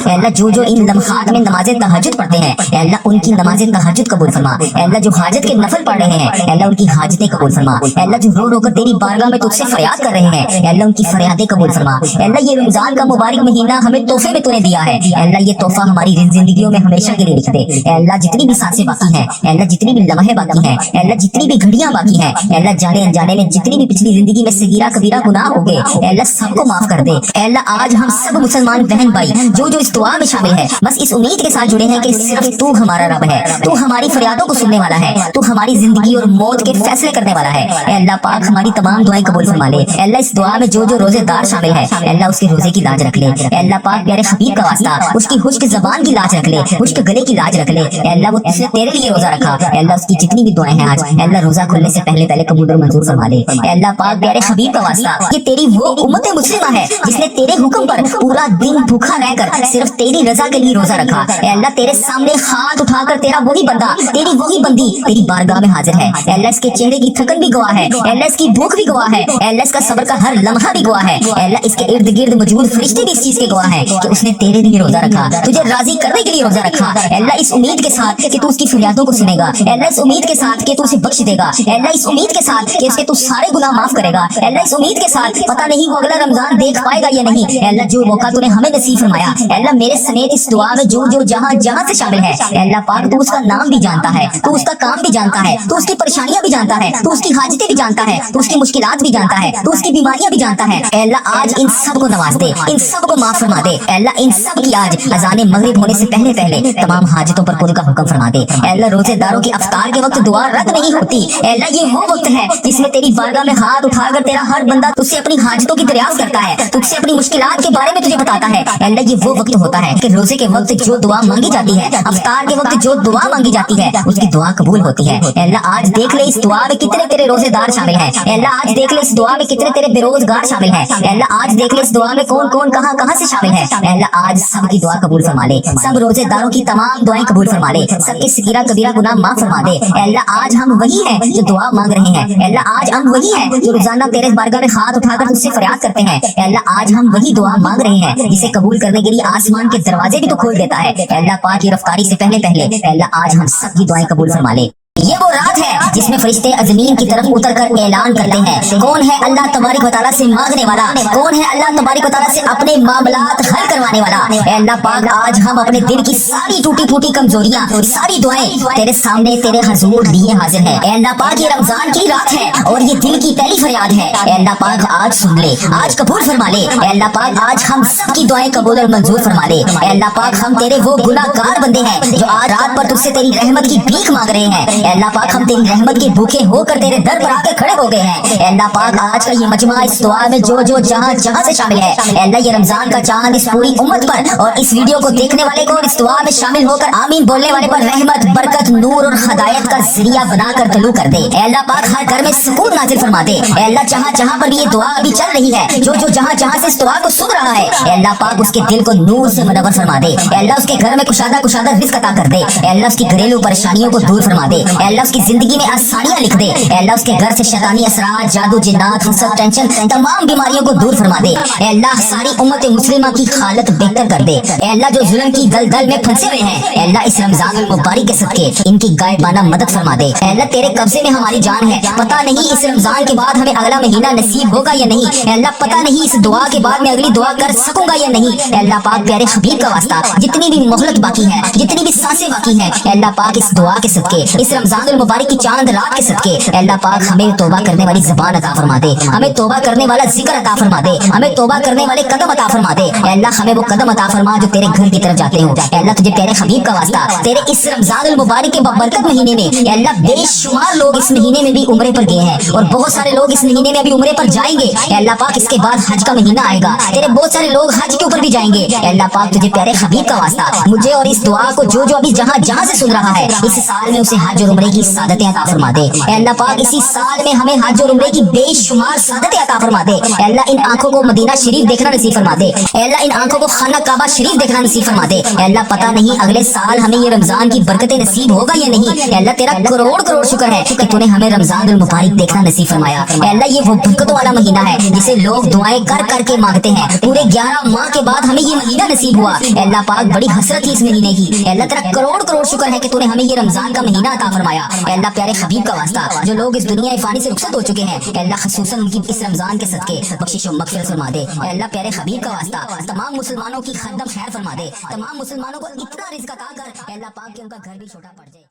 अल्लाह जो जो इन लम्हात में नमाज़े तहज्जुद पढ़ते हैं अल्लाह उनकी नमाज़े तहज्जुद कबूल फरमा। अल्लाह जो हाजत के नफल पढ़ रहे हैं अल्लाह उनकी हाजतें कबूल फरमा। अल्लाह जो रो रो कर तेरी बारगाह में तुझसे फरियाद कर रहे हैं अल्लाह उनकी फरियादें कबूल फरमा। अल्लाह ये रमजान का मुबारक महीना हमें तोहफे में तूने दिया है अल्लाह ये तोहफा हमारी जिंदगियों में हमेशा के लिए लिख दे। अल्लाह जितनी भी सांसें बाकी हैं अल्लाह जितनी भी लम्हे बाकी हैं अल्लाह जितनी भी घड़ियां बाकी हैं अल्लाह जाने अनजाने में जितनी भी पिछली जिंदगी में सगीरा कबीरा गुनाह हो गए अल्लाह सबको माफ कर दे। अल्लाह आज हम सब मुसलमान बहन भाई जो जो इस दुआ में शामिल है बस इस उम्मीद के साथ जुड़े हैं कि सिर्फ तू हमारा रब है, तू हमारी फरियादों को सुनने वाला है, तू हमारी जिंदगी और मौत के फैसले करने वाला है। अल्लाह पाक हमारी तमाम दुआएं कबूल फरमा ले। अल्लाह इस दुआ में जो जो रोजेदार शामिल है अल्लाह उसके रोजे की लाज रख ले। अल्लाह पाक प्यारे हबीब का वास्ता उसकी खुश्क ज़बान की लाज रख ले, खुश्क गले की लाज रख ले। अल्लाह वो उसने तेरे लिए रोजा रखा अल्लाह उसकी जितनी भी दुआएं हैं आज अल्लाह रोजा खुलने से पहले पहले कबूल और मंजूर फरमा ले। अल्लाह पाक प्यारे हबीब का वास्ता ये तेरी वो उम्मत मुस्लिमा है जिसने तेरे हुक्म पर पूरा दिन भूखा रहकर सिर्फ तेरी रजा के लिए रोजा रखा। अल्लाह तेरे सामने हाथ उठाकर तेरा वही बंदा तेरी वही बंदी तेरी बारगाह में हाजिर है। अल्लाह इसके चेहरे की थकन भी गवाह है, अल्लाह इसकी भूख भी गवाह है, अल्लाह इसका सब्र का हर लम्हा भी गवाह है। अल्लाह इसके इर्द गिर्द मौजूद फरिश्ते भी इस चीज के गवाह है कि उसने तेरे लिए रोजा रखा, तुझे राजी करने के लिए रोजा रखा। अल्लाह इस उम्मीद के साथ कि तू उसकी फरियादों को सुनेगा, अल्लाह इस उम्मीद के साथ कि तू उसे बख्श देगा, अल्लाह इस उम्मीद के साथ कि उसके तू सारे गुनाह माफ करेगा, अल्लाह इस उम्मीद के साथ पता नहीं वो अगला रमजान देख पाएगा या नहीं। अल्लाह जो मौका तूने हमें नसीब फरमाया अल्लाह मेरे समेत इस दुआ में जो जो जहां जहां से शामिल है अल्लाह पाक तू उसका नाम भी जानता है, तू उसका काम भी जानता है, तू उसकी परेशानियां भी जानता है, तू उसकी हाजतें भी जानता है, तू उसकी मुश्किलात भी जानता है, तू उसकी बीमारियां भी जानता है। अल्लाह आज इन सब को नवाज दे, इन सब को माफ फरमा दे। अल्लाह इन सब की आज अज़ान मगरिब होने से पहले पहले तमाम हाजतों पर पूरे का हुक्म फरमा दे। अल्लाह रोजेदारों की अफ्तार के वक्त दुआ रद्द नहीं होती। अल्लाह ये वो वक्त है जिसमें तेरी बारगाह में हाथ उठाकर तेरा हर बंदा तुझसे अपनी हाजतों की दरियाफ्त करता है, तुझसे अपनी मुश्किलात के बारे में तुझे बताता है। अल्लाह ये वो वक्त होता है कि रोजे के वक्त जो दुआ मांगी जाती है, अफ्तार के वक्त जो दुआ मांगी जाती है उसकी दुआ कबूल होती है। अल्लाह आज देख ले इस दुआ में कितने तेरे रोजेदार शामिल हैं। अल्लाह आज देख ले इस दुआ में कितने तेरे बेरोजगार शामिल हैं। अल्लाह आज देख ले इस दुआ में कौन कौन कहां कहां से शामिल है। अल्लाह आज सबकी दुआ कबूल फरमा ले, सब रोजेदारों की तमाम दुआएं कबूल फरमा ले, सबके सगीरा कबीरा गुनाह माफ फरमा दे। अल्लाह आज हम वही हैं जो दुआ मांग रहे हैं। अल्लाह आज हम वही हैं जो रोजाना तेरे बारगाह में हाथ उठाकर तुझसे फरियाद करते हैं। अल्लाह आज हम वही दुआ मांग रहे हैं जिसे कबूल करने के लिए आसमान के दरवाजे भी तो खोल देता है। अल्लाह पाक की रफ्तारी से पहले पहले अल्लाह आज हम सबकी दुआएं कबूल फरमा ले। ये वो रात है जिसमें फरिश्ते ज़मीन की तरफ उतरकर ऐलान करते हैं कौन है अल्लाह तबारिक व तआला से मांगने वाला, कौन है अल्लाह तबारिक व तआला से अपने मामलात हल करवाने वाला। अल्लाह पाक आज हम अपने दिल की सारी टूटी फूटी कमजोरियां सारी दुआएं तेरे सामने तेरे हुजूर लिए हाजिर है। अल्लाह पाक ये रमजान की रात है और ये दिल की पहली फरियाद है। अल्लाह पाक आज सुन ले, आज कबूल फरमा ले। अल्लाह पाक आज हम सबकी दुआएं कबूल और मंजूर फरमा ले। अल्लाह पाक हम तेरे वो गुनाहगार बंदे हैं जो आज रात पर तुझसे तेरी रहमत की भीख मांग रहे हैं। अल्लाह पाक हम तेरी रहमत के भूखे होकर तेरे दर पर आके खड़े हो गए हैं। अल्लाह पाक आज का ये मजमा इस दुआ में जो जो जहां जहां से शामिल है अल्लाह ये रमजान का चांद इस पूरी उम्मत पर और इस वीडियो को देखने वाले को इस दुआ में शामिल होकर आमीन बोलने वाले पर रहमत बरकत नूर और हदायत का जरिया बनाकर तलू कर दे। अल्लाह पाक हर घर में सुकून नाजिल फरमा दे। अल्लाह जहां जहां पर भी ये दुआ अभी चल रही है जो जो जहां जहां से इस दुआ को सुन रहा है अल्लाह पाक उसके दिल को नूर से मुनव्वर फरमा दे। अल्लाह उसके घर में कुशादा कुशादा रिज़्क अता कर दे। अल्लाह उसकी घरेलू परेशानियों को दूर फरमा दे। अल्लाह उसकी जिंदगी में आसानियां लिख दे। अल्लाह उसके घर से शैतानी असरार जादू जिन्नात सब टेंशन तमाम बीमारियों को दूर फरमा दे। अल्लाह सारी उम्मत मुस्लिमा की हालत बेहतर कर दे। अल्लाह जो जुल्म की दलदल में फंसे हुए हैं अल्लाह इस रमजान मुबारक के सदके इनकी गायबाना मदद फरमा दे। अल्लाह तेरे कब्जे में हमारी जान है, पता नहीं इस रमजान के बाद हमें अगला महीना नसीब होगा या नहीं। अल्लाह पता नहीं इस दुआ के बाद मैं अगली दुआ कर सकूंगा या नहीं। अल्लाह पाक प्यारे हबीब का वास्ता जितनी भी मोहलत बाकी है, जितनी भी सांसें बाकी हैं अल्लाह पाक इस दुआ के सदके इस रमजान मुबारक की चांद रात के सदके अल्लाह पाक हमें तौबा करने वाली ज़बान अता फरमा दे, हमें तौबा करने वाला जिक्र अता फरमा दे, हमें तौबा करने वाले कदम अता फरमा दे। अल्लाह हमें वो कदम अता फरमा जो तेरे घर की तरफ जाते हो। अल्लाह तुझे प्यारे हबीब का वास्ता तेरे इस रमजान मुबारक के बरकत महीने में अल्लाह बेशुमार लोग इस महीने में भी उम्रे पर गए हैं और बहुत सारे लोग इस महीने में अभी उम्रे पर जाएंगे। अल्लाह पाक इसके बाद हज का महीना आएगा, तेरे बहुत सारे लोग हज के ऊपर भी जाएंगे। अल्लाह पाक तुझे प्यारे हबीब का वास्ता मुझे और इस दुआ को जो जो अभी जहां जहां से सुन रहा है इस साल में उसे हज और عمرے کی سعادتیں عطا فرما دے اے اللہ پاک اسی سال میں ہمیں حج اور عمرے کی بے شمار سعادتیں عطا فرما دے اے اللہ ان آنکھوں کو مدینہ شریف دیکھنا نصیب فرما دے اے اللہ ان آنکھوں کو خانہ کعبہ شریف دیکھنا نصیب فرما دے اے اللہ پتہ نہیں اگلے سال ہمیں یہ رمضان کی برکتیں نصیب ہوگا یا نہیں اے اللہ تیرا کروڑ کروڑ شکر ہے کہ تو نے ہمیں رمضان المبارک دیکھنا نصیب فرمایا اے اللہ یہ وہ برکتوں والا مہینہ ہے جسے لوگ دعائیں کر کر کے مانگتے ہیں پورے 11 ماہ کے بعد ہمیں یہ مہینہ نصیب ہوا اے اللہ پاک بڑی حسرت تھی اس مہینے کی اے اللہ تیرا کروڑ کروڑ شکر ہے کہ تو نے ہمیں یہ رمضان کا مہینہ عطا فرمایا اے اللہ پیارے حبیب کا واسطہ جو لوگ اس دنیا فانی سے رخصت ہو چکے ہیں اے اللہ خصوصاً ان کی اس رمضان کے صدقے بخشش و مغفرت فرما دے اے اللہ پیارے حبیب کا واسطہ تمام مسلمانوں کی خدمت خیر فرما دے تمام مسلمانوں کو اتنا رزق عطا کر اے اللہ پاک کہ ان کا گھر بھی چھوٹا پڑ جائے